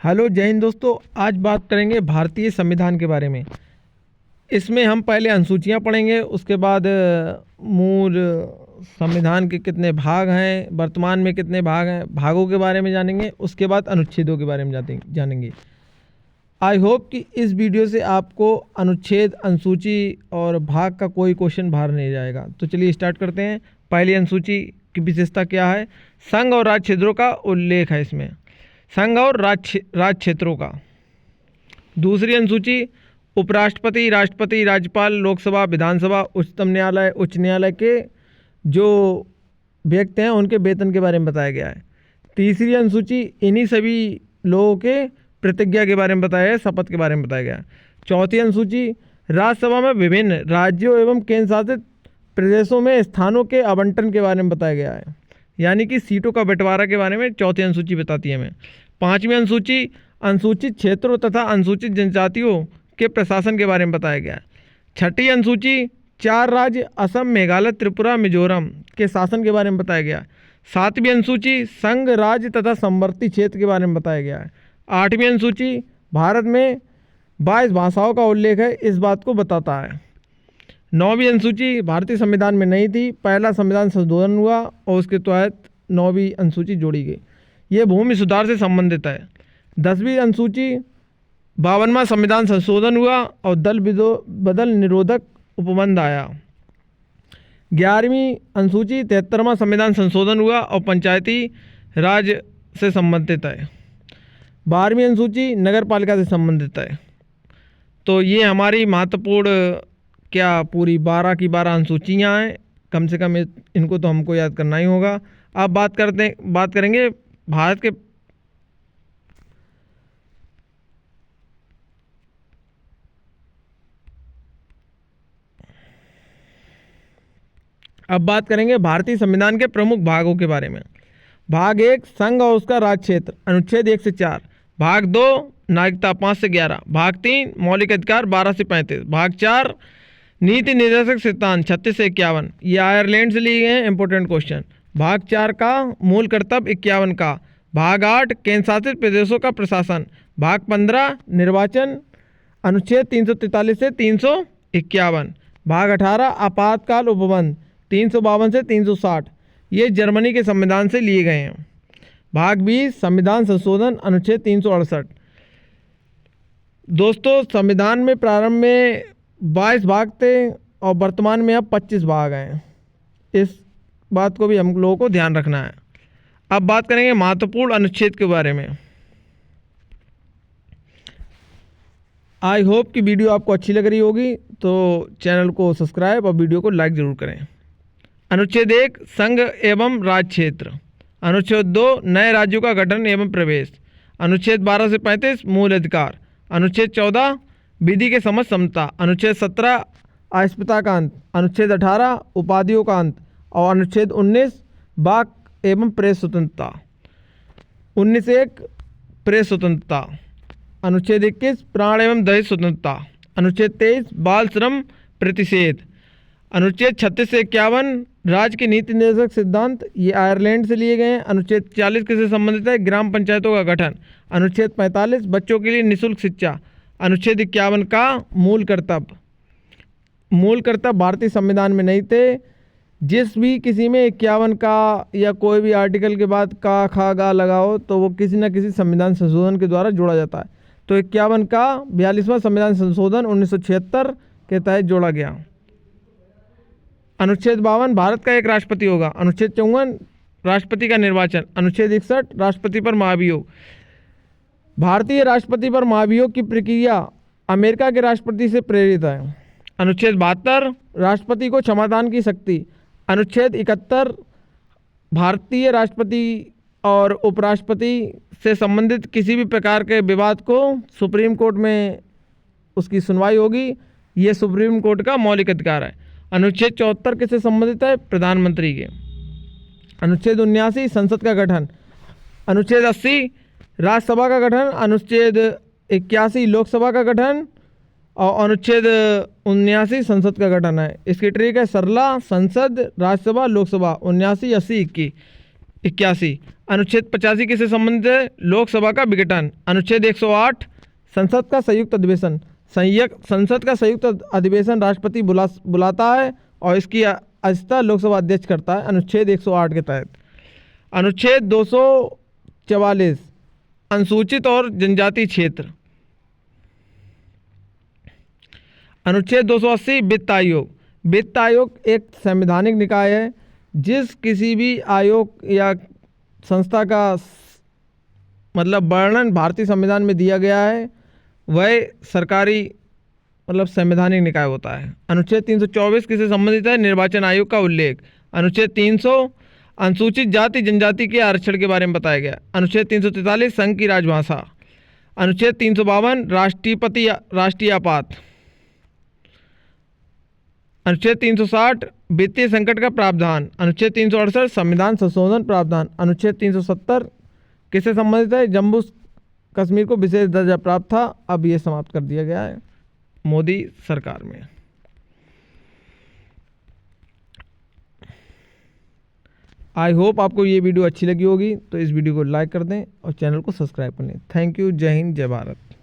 Hello जय हिंद दोस्तों। आज बात करेंगे भारतीय संविधान के बारे में। इसमें हम पहले अनुसूचियां पढ़ेंगे, उसके बाद मूल संविधान के कितने भाग हैं, वर्तमान में कितने भाग हैं, भागों के बारे में जानेंगे, उसके बाद अनुच्छेदों के बारे में जानेंगे। आई होप कि इस वीडियो से आपको अनुच्छेद, अनुसूची और भाग का कोई क्वेश्चन बाहर नहीं जाएगा। तो चलिए स्टार्ट करते हैं। पहली अनुसूची की विशेषता क्या है? संघ और राज्य क्षेत्रों का उल्लेख है इसमें, संघ और राज्य क्षेत्रों का। दूसरी अनुसूची उपराष्ट्रपति, राष्ट्रपति, राज्यपाल, लोकसभा, विधानसभा, उच्चतम न्यायालय, उच्च न्यायालय के जो व्यक्ति हैं उनके वेतन के बारे में बताया गया है। तीसरी अनुसूची इन्हीं सभी लोगों के प्रतिज्ञा के बारे में बताया है, शपथ के बारे में बताया गया है। चौथी अनुसूची राज्यसभा में विभिन्न राज्यों एवं केंद्र शासित प्रदेशों में स्थानों के आवंटन के बारे में बताया गया है, यानी कि सीटों का बंटवारा के बारे में चौथी अनुसूची बताती है हमें। पांचवी अनुसूची अनुसूचित क्षेत्रों तथा अनुसूचित जनजातियों के प्रशासन के बारे में बताया गया है। छठी अनुसूची 4 राज्य असम, मेघालय, त्रिपुरा, मिजोरम के शासन के बारे में बताया गया है। सातवीं अनुसूची संघ, राज्य तथा समवर्ती क्षेत्र के बारे में बताया गया है। आठवीं अनुसूची भारत में 22 भाषाओं का उल्लेख है, इस बात को बताता है। नौवीं अनुसूची भारतीय संविधान में नहीं थी, पहला संविधान संशोधन हुआ और उसके तहत नौवीं अनुसूची जोड़ी गई। ये भूमि सुधार से संबंधित है। 10वीं अनुसूची 52वां संविधान संशोधन हुआ और दल बदल निरोधक उपबंध आया। 11वीं अनुसूची 73वां संविधान संशोधन हुआ और पंचायती राज से संबंधित है। 12वीं अनुसूची नगर पालिका से संबंधित है। तो ये हमारी महत्वपूर्ण पूरी 12 की 12 अनुसूचियाँ हैं, कम से कम इनको तो हमको याद करना ही होगा। अब बात करेंगे भारत के भारतीय संविधान के प्रमुख भागों के बारे में। भाग 1 संघ और उसका राज्य क्षेत्र, अनुच्छेद 1 से 4। भाग 2 नागरिकता 5 से 11। भाग 3 मौलिक अधिकार 12 से 35। भाग 4 नीति निर्देशक सिद्धांत 36 से 51। ये आयरलैंड से लिए गए हैं, इंपॉर्टेंट क्वेश्चन। भाग 4 का मूल कर्तव्य 51 का। भाग 8 केंद्र शासित प्रदेशों का प्रशासन। भाग 15 निर्वाचन, अनुच्छेद 343 से 351। भाग 18 आपातकाल उपबंध 352 से 360, ये जर्मनी के संविधान से लिए गए हैं। भाग 20 संविधान संशोधन, अनुच्छेद 368। दोस्तों, संविधान में प्रारंभ में 22 भाग थे और वर्तमान में अब 25 भाग हैं, इस बात को भी हम लोगों को ध्यान रखना है। अब बात करेंगे महत्वपूर्ण अनुच्छेद के बारे में। आई होप कि वीडियो आपको अच्छी लग रही होगी, तो चैनल को सब्सक्राइब और वीडियो को लाइक ज़रूर करें। अनुच्छेद 1 संघ एवं राज्य क्षेत्र। अनुच्छेद 2 नए राज्यों का गठन एवं प्रवेश। अनुच्छेद 12 से 35 मूल अधिकार। अनुच्छेद 14 विधि के समझ समता। अनुच्छेद 17 अस्पृश्यता का अंत। अनुच्छेद 18 उपाधियों का अंत और अनुच्छेद 19 वाक एवं प्रेस स्वतंत्रता। 19(1) प्रेस स्वतंत्रता। अनुच्छेद 21 प्राण एवं दहेज स्वतंत्रता। अनुच्छेद 23 बाल श्रम प्रतिषेध। अनुच्छेद 36 से 51 राज्य के नीति निर्देशक सिद्धांत, ये आयरलैंड से लिए गए हैं। अनुच्छेद 40 किससे संबंधित है? ग्राम पंचायतों का गठन। अनुच्छेद 45 बच्चों के लिए निःशुल्क शिक्षा। अनुच्छेद 51 का मूल कर्तव्य भारतीय संविधान में नहीं थे। जिस भी किसी में 51 का या कोई भी आर्टिकल के बाद का, खा, गा लगाओ तो वो किसी न किसी संविधान संशोधन के द्वारा जोड़ा जाता है। तो 51 का 42वां संविधान संशोधन 1976 के तहत जोड़ा गया। अनुच्छेद 52 भारत का एक राष्ट्रपति होगा। अनुच्छेद 54 राष्ट्रपति का निर्वाचन। अनुच्छेद 61 राष्ट्रपति पर महाभियोग। भारतीय राष्ट्रपति पर महाभियोग की प्रक्रिया अमेरिका के राष्ट्रपति से प्रेरित है। अनुच्छेद 72 राष्ट्रपति को क्षमादान की शक्ति। अनुच्छेद 71 भारतीय राष्ट्रपति और उपराष्ट्रपति से संबंधित किसी भी प्रकार के विवाद को सुप्रीम कोर्ट में उसकी सुनवाई होगी, ये सुप्रीम कोर्ट का मौलिक अधिकार है। अनुच्छेद 74 किससे संबंधित है? प्रधानमंत्री के। अनुच्छेद 79 संसद का गठन। अनुच्छेद 80 राज्यसभा का गठन। अनुच्छेद 81 लोकसभा का गठन और अनुच्छेद 79 संसद का गठन है। इसकी ट्रिक है सरला, संसद, राज्यसभा, लोकसभा। 79, 80, 21 81। अनुच्छेद 85 किससे संबंधित है? लोकसभा का विघटन। अनुच्छेद 108 संसद का संयुक्त अधिवेशन। संसद का संयुक्त अधिवेशन राष्ट्रपति बुलाता है और इसकी अध्यक्षता लोकसभा अध्यक्ष करता है अनुच्छेद 108 के तहत। अनुच्छेद 244 अनुसूचित और जनजाति क्षेत्र। अनुच्छेद 280 वित्त आयोग। वित्त आयोग एक संवैधानिक निकाय है जिस किसी भी आयोग या संस्था का मतलब वर्णन भारतीय संविधान में दिया गया है वह सरकारी मतलब संवैधानिक निकाय होता है। अनुच्छेद 324 किससे संबंधित है? निर्वाचन आयोग का उल्लेख। अनुच्छेद 300 अनुसूचित जाति जनजाति के आरक्षण के बारे में बताया गया। अनुच्छेद 343 संघ की राजभाषा। अनुच्छेद 352 राष्ट्रीय आपात। अनुच्छेद 360 वित्तीय संकट का प्रावधान। अनुच्छेद 368 संविधान संशोधन प्रावधान। अनुच्छेद 370 किससे संबंधित है? जम्मू कश्मीर को विशेष दर्जा प्राप्त था, अब ये समाप्त कर दिया गया है मोदी सरकार में। आई होप आपको ये वीडियो अच्छी लगी होगी, तो इस वीडियो को लाइक कर दें और चैनल को सब्सक्राइब कर लें। Thank you. जय हिंद, जय भारत।